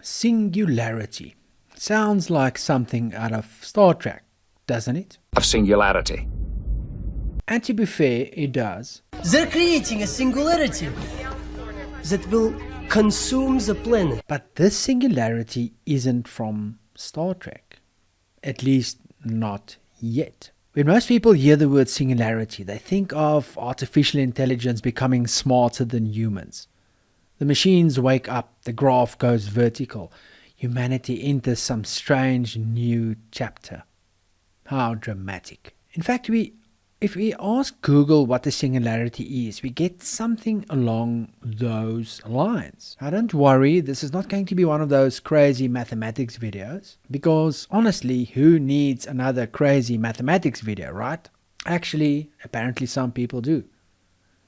Singularity. Sounds like something out of Star Trek, doesn't it? Of singularity. And to be fair, it does. They're creating a singularity that will consume the planet. But this singularity isn't from Star Trek. At least not yet. When most people hear the word singularity, they think of artificial intelligence becoming smarter than humans. The machines wake up, the graph goes vertical. Humanity enters some strange new chapter. How dramatic. In fact, if we ask Google what the singularity is, we get something along those lines. Now don't worry, this is not going to be one of those crazy mathematics videos, because honestly, who needs another crazy mathematics video, right? Actually, apparently some people do,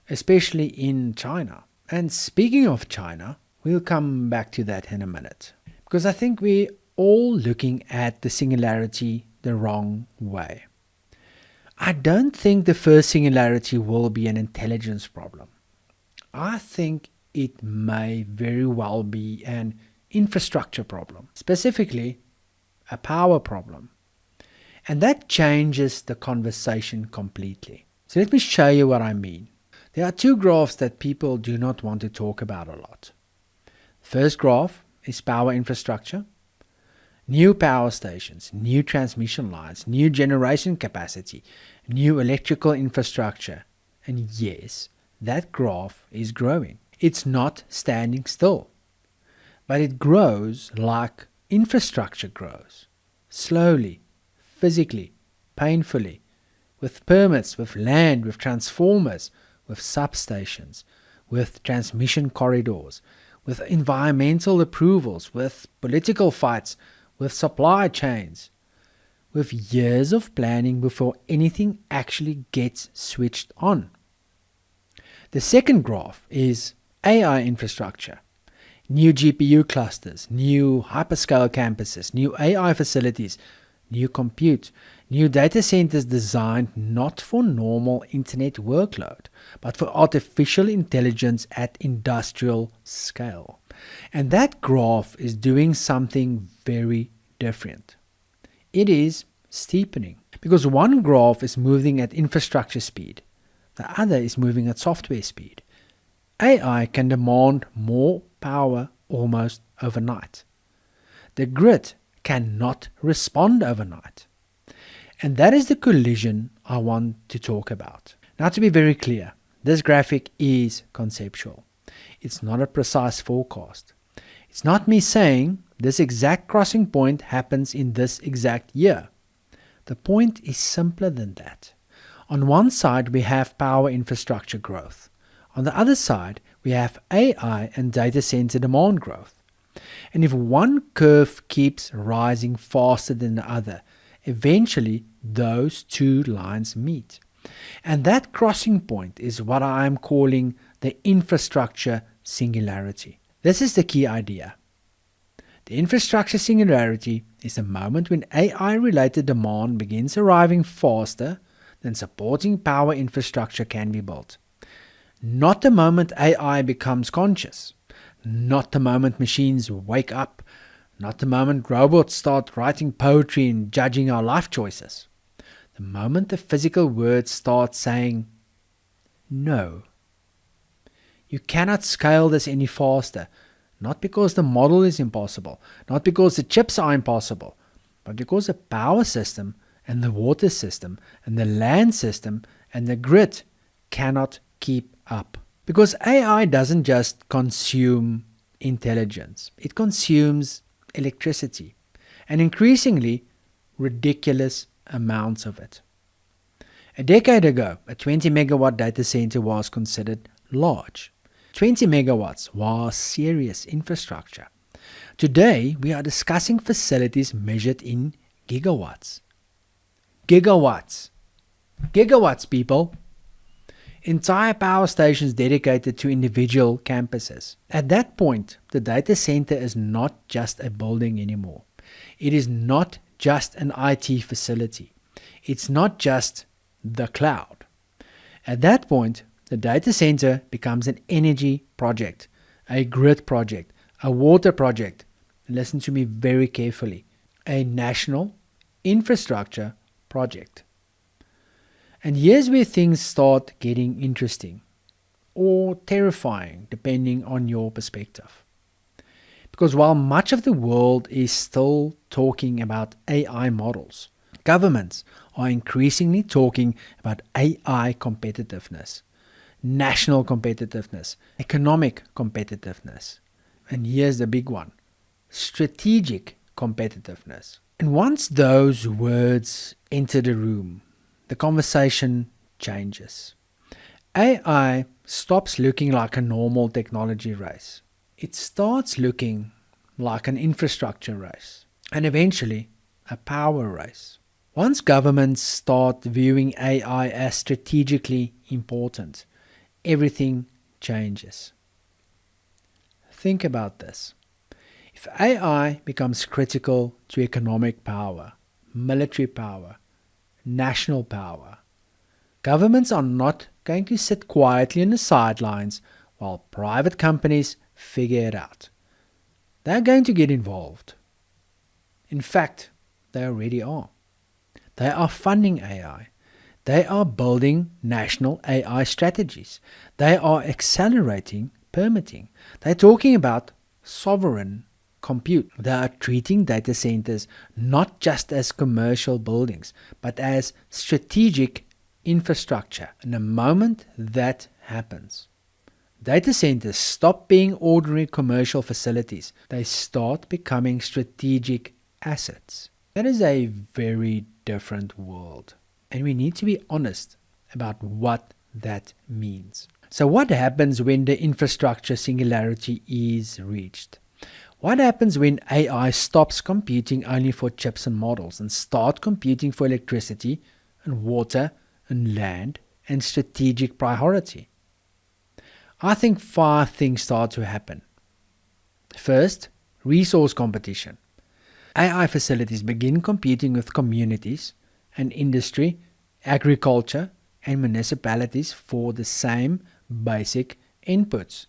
especially in China. And speaking of China, we'll come back to that in a minute, because I think we're all looking at the singularity the wrong way. I don't think the first singularity will be an intelligence problem. I think it may very well be an infrastructure problem, specifically a power problem. And that changes the conversation completely. So let me show you what I mean. There are two graphs that people do not want to talk about a lot. The first graph is power infrastructure. New power stations, new transmission lines, new generation capacity, new electrical infrastructure. And yes, that graph is growing. It's not standing still. But it grows like infrastructure grows. Slowly, physically, painfully, with permits, with land, with transformers, with substations, with transmission corridors, with environmental approvals, with political fights, with supply chains, with years of planning before anything actually gets switched on. The second graph is AI infrastructure. New GPU clusters, new hyperscale campuses, new AI facilities, new compute, new data centers designed not for normal internet workload, but for artificial intelligence at industrial scale. And that graph is doing something very different. It is steepening, because one graph is moving at infrastructure speed, the other is moving at software speed. AI can demand more power almost overnight. The grid cannot respond overnight. And that is the collision I want to talk about. Now, to be very clear, this graphic is conceptual. It's not a precise forecast. It's not me saying this exact crossing point happens in this exact year. The point is simpler than that. On one side, we have power infrastructure growth. On the other side, we have AI and data center demand growth. And if one curve keeps rising faster than the other, eventually those two lines meet. And that crossing point is what I am calling the infrastructure singularity. This is the key idea. The infrastructure singularity is the moment when AI-related demand begins arriving faster than supporting power infrastructure can be built. Not the moment AI becomes conscious, not the moment machines wake up, not the moment robots start writing poetry and judging our life choices. The moment the physical world starts saying, no. You cannot scale this any faster, not because the model is impossible, not because the chips are impossible, but because the power system and the water system and the land system and the grid cannot keep up. Because AI doesn't just consume intelligence, it consumes electricity, and increasingly ridiculous amounts of it. A decade ago, a 20 megawatt data center was considered large. 20 megawatts was serious infrastructure. Today, we are discussing facilities measured in gigawatts. Gigawatts. Gigawatts, people. Entire power stations dedicated to individual campuses. At that point, the data center is not just a building anymore. It is not just an IT facility. It's not just the cloud. At that point, the data center becomes an energy project, a grid project, a water project, listen to me very carefully, a national infrastructure project. And here's where things start getting interesting or terrifying, depending on your perspective. Because while much of the world is still talking about AI models, governments are increasingly talking about AI competitiveness, national competitiveness, economic competitiveness. And here's the big one: strategic competitiveness. And once those words enter the room, the conversation changes. AI stops looking like a normal technology race. It starts looking like an infrastructure race, and eventually a power race. Once governments start viewing AI as strategically important, everything changes. Think about this. If AI becomes critical to economic power, military power, national power, governments are not going to sit quietly on the sidelines while private companies figure it out. They're going to get involved. In fact, they already are. They are funding AI. They are building national AI strategies. They are accelerating permitting. They're talking about sovereign compute. They are treating data centers not just as commercial buildings, but as strategic infrastructure. And the moment that happens, data centers stop being ordinary commercial facilities. They start becoming strategic assets. That is a very different world. And we need to be honest about what that means. So what happens when the infrastructure singularity is reached? What happens when AI stops computing only for chips and models and start computing for electricity and water and land and strategic priority? I think 5 things start to happen. First, resource competition. AI facilities begin competing with communities and industry, agriculture, and municipalities for the same basic inputs.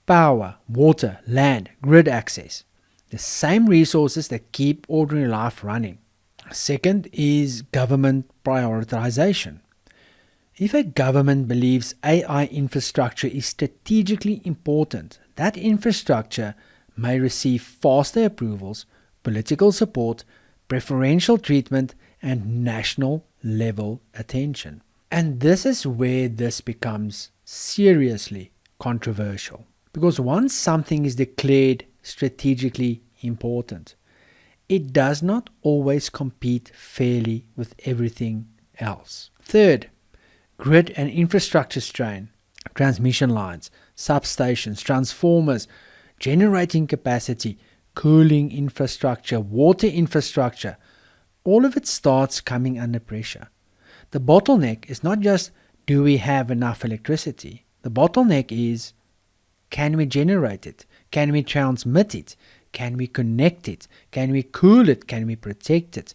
Power, water, land, grid access. The same resources that keep ordinary life running. Second is government prioritization. If a government believes AI infrastructure is strategically important, that infrastructure may receive faster approvals, political support, preferential treatment, and national level attention. And this is where this becomes seriously controversial. Because once something is declared strategically important, it does not always compete fairly with everything else. Third, grid and infrastructure strain. Transmission lines, substations, transformers, generating capacity, cooling infrastructure, water infrastructure, all of it starts coming under pressure. The bottleneck is not just, do we have enough electricity? The bottleneck is, can we generate it? Can we transmit it? Can we connect it? Can we cool it? Can we protect it?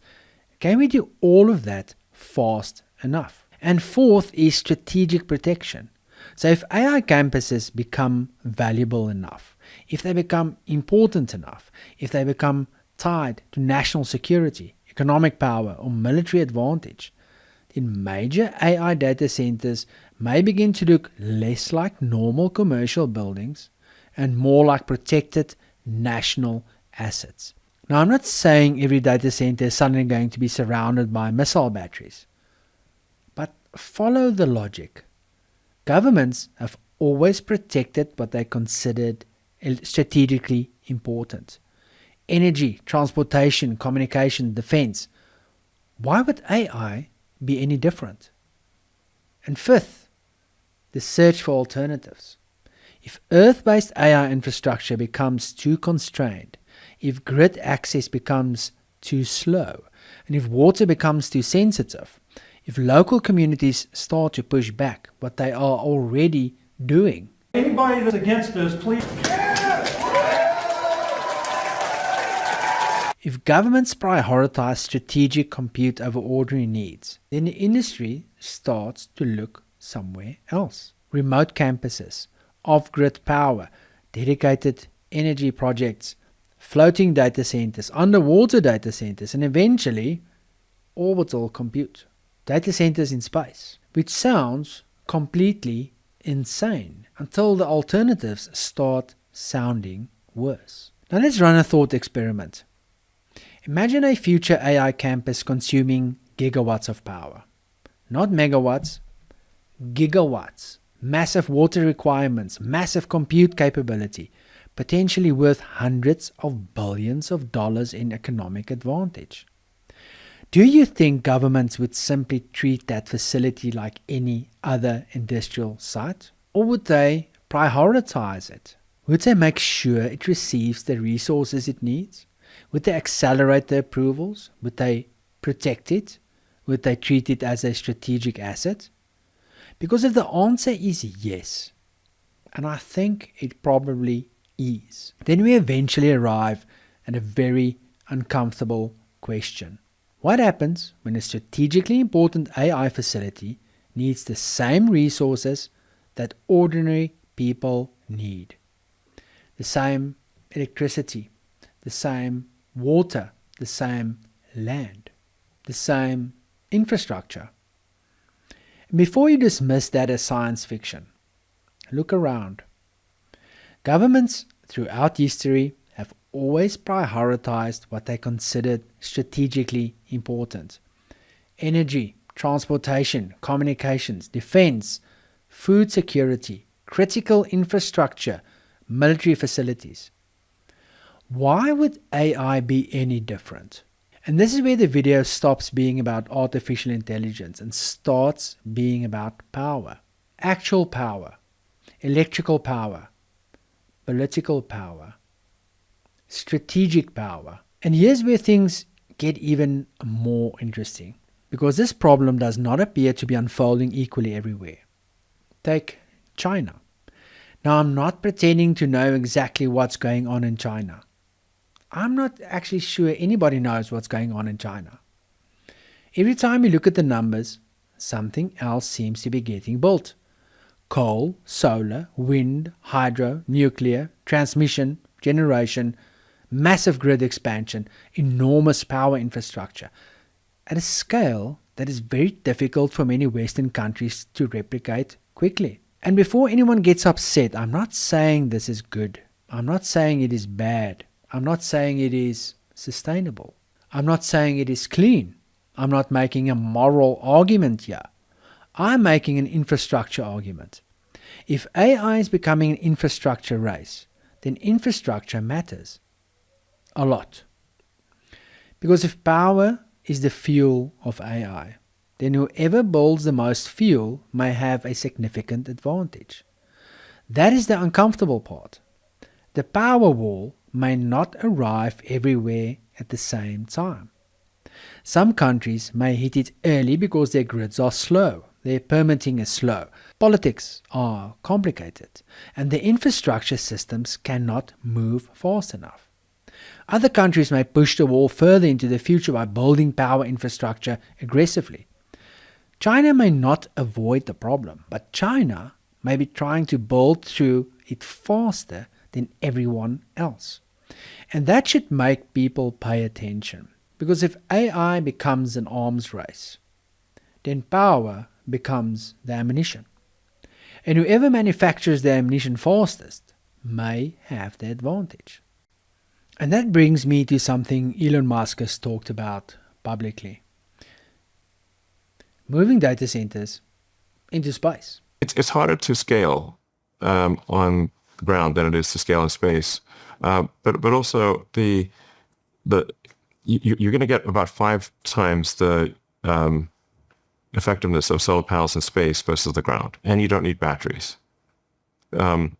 Can we do all of that fast enough? And fourth is strategic protection. So if AI campuses become valuable enough, if they become important enough, if they become tied to national security, economic power, or military advantage, then major AI data centers may begin to look less like normal commercial buildings and more like protected national assets. Now, I'm not saying every data center is suddenly going to be surrounded by missile batteries, but follow the logic. Governments have always protected what they considered strategically important. Energy, transportation, communication, defense. Why would AI be any different? And fifth, the search for alternatives. If Earth-based AI infrastructure becomes too constrained, if grid access becomes too slow, and if water becomes too sensitive, if local communities start to push back what they are already doing. Anybody that's against us, please. If governments prioritize strategic compute over ordinary needs, then the industry starts to look somewhere else. Remote campuses, off-grid power, dedicated energy projects, floating data centers, underwater data centers, and eventually orbital compute. Data centers in space, which sounds completely insane until the alternatives start sounding worse. Now let's run a thought experiment. Imagine a future AI campus consuming gigawatts of power. Not megawatts, gigawatts. Massive water requirements, massive compute capability, potentially worth hundreds of billions of dollars in economic advantage. Do you think governments would simply treat that facility like any other industrial site? Or would they prioritize it? Would they make sure it receives the resources it needs? Would they accelerate the approvals? Would they protect it? Would they treat it as a strategic asset? Because if the answer is yes, and I think it probably is, then we eventually arrive at a very uncomfortable question. What happens when a strategically important AI facility needs the same resources that ordinary people need? The same electricity, the same water, the same land, the same infrastructure. And before you dismiss that as science fiction, look around. Governments throughout history have always prioritized what they considered strategically important. Energy, transportation, communications, defense, food security, critical infrastructure, military facilities. Why would AI be any different? And this is where the video stops being about artificial intelligence and starts being about power. Actual power, electrical power, political power, strategic power. And here's where things get even more interesting, because this problem does not appear to be unfolding equally everywhere. Take China. Now, I'm not pretending to know exactly what's going on in China. I'm not actually sure anybody knows what's going on in China. Every time you look at the numbers, something else seems to be getting built. Coal, solar, wind, hydro, nuclear, transmission, generation, massive grid expansion, enormous power infrastructure, at a scale that is very difficult for many Western countries to replicate quickly. And before anyone gets upset, I'm not saying this is good. I'm not saying it is bad. I'm not saying it is sustainable. I'm not saying it is clean. I'm not making a moral argument here. I'm making an infrastructure argument. If AI is becoming an infrastructure race, then infrastructure matters a lot. Because if power is the fuel of AI, then whoever builds the most fuel may have a significant advantage. That is the uncomfortable part. The power wall may not arrive everywhere at the same time. Some countries may hit it early because their grids are slow, their permitting is slow, politics are complicated, and the infrastructure systems cannot move fast enough. Other countries may push the wall further into the future by building power infrastructure aggressively. China may not avoid the problem, but China may be trying to build through it faster than everyone else. And that should make people pay attention, because if AI becomes an arms race, then power becomes the ammunition. And whoever manufactures the ammunition fastest may have the advantage. And that brings me to something Elon Musk has talked about publicly. Moving data centers into space. It's harder to scale on the ground than it is to scale in space. But also you're going to get about 5 times the effectiveness of solar panels in space versus the ground, and you don't need batteries. I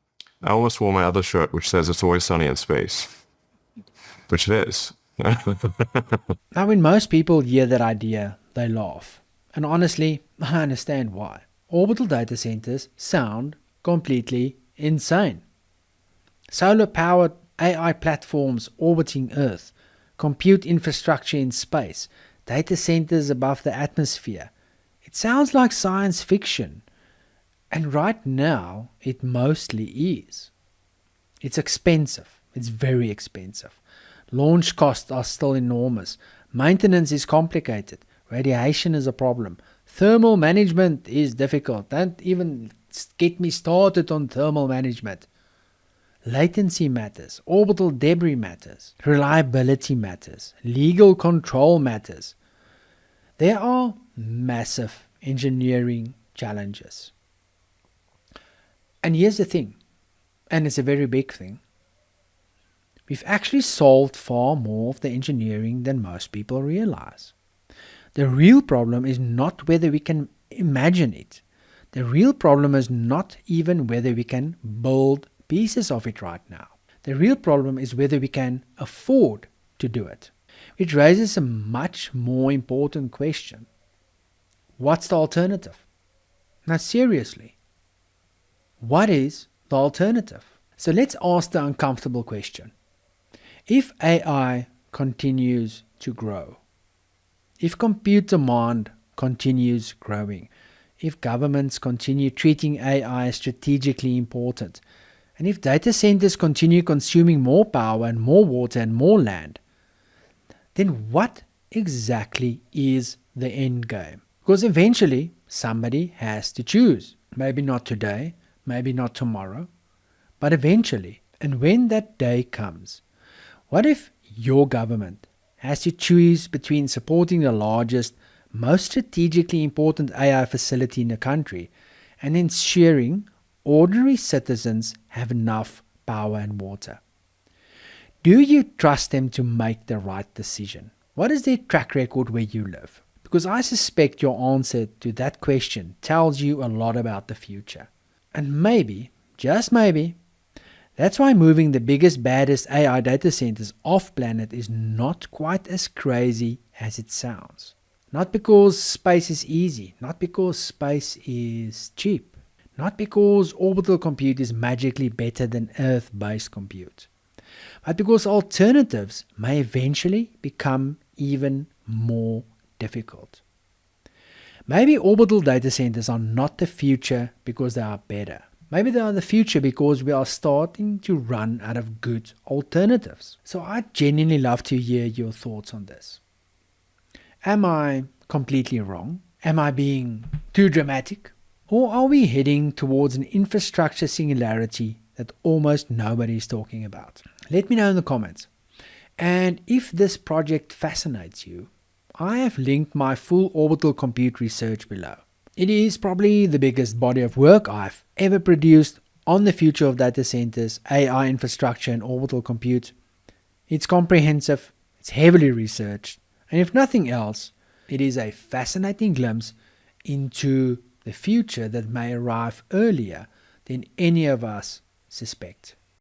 almost wore my other shirt, which says "It's always sunny in space," which it is. Now, when most people hear that idea, they laugh. And honestly, I understand why. Orbital data centers sound completely insane. Solar-powered AI platforms orbiting Earth, compute infrastructure in space, data centers above the atmosphere. It sounds like science fiction. And right now, it mostly is. It's expensive. It's very expensive. Launch costs are still enormous. Maintenance is complicated. Radiation is a problem. Thermal management is difficult. Don't even get me started on thermal management. Latency matters. Orbital debris matters. Reliability matters. Legal control matters. There are massive engineering challenges. And here's the thing, and it's a very big thing. We've actually solved far more of the engineering than most people realize. The real problem is not whether we can imagine it. The real problem is not even whether we can build pieces of it right now. The real problem is whether we can afford to do it. Which raises a much more important question. What's the alternative? Now seriously, what is the alternative? So let's ask the uncomfortable question. If AI continues to grow, if compute demand continues growing, if governments continue treating AI as strategically important, and if data centers continue consuming more power and more water and more land, then what exactly is the end game? Because eventually somebody has to choose. Maybe not today, maybe not tomorrow, but eventually. And when that day comes, what if your government has to choose between supporting the largest, most strategically important AI facility in the country and ensuring ordinary citizens have enough power and water? Do you trust them to make the right decision? What is their track record where you live? Because I suspect your answer to that question tells you a lot about the future. And maybe, just maybe, that's why moving the biggest, baddest AI data centers off planet is not quite as crazy as it sounds. Not because space is easy, not because space is cheap, not because orbital compute is magically better than Earth-based compute, but because alternatives may eventually become even more difficult. Maybe orbital data centers are not the future because they are better. Maybe they are the future because we are starting to run out of good alternatives. So I'd genuinely love to hear your thoughts on this. Am I completely wrong? Am I being too dramatic? Or are we heading towards an infrastructure singularity that almost nobody is talking about? Let me know in the comments. And if this project fascinates you, I have linked my full orbital compute research below. It is probably the biggest body of work I've ever produced on the future of data centers, AI infrastructure and orbital compute. It's comprehensive, it's heavily researched, and if nothing else, it is a fascinating glimpse into the future that may arrive earlier than any of us suspect.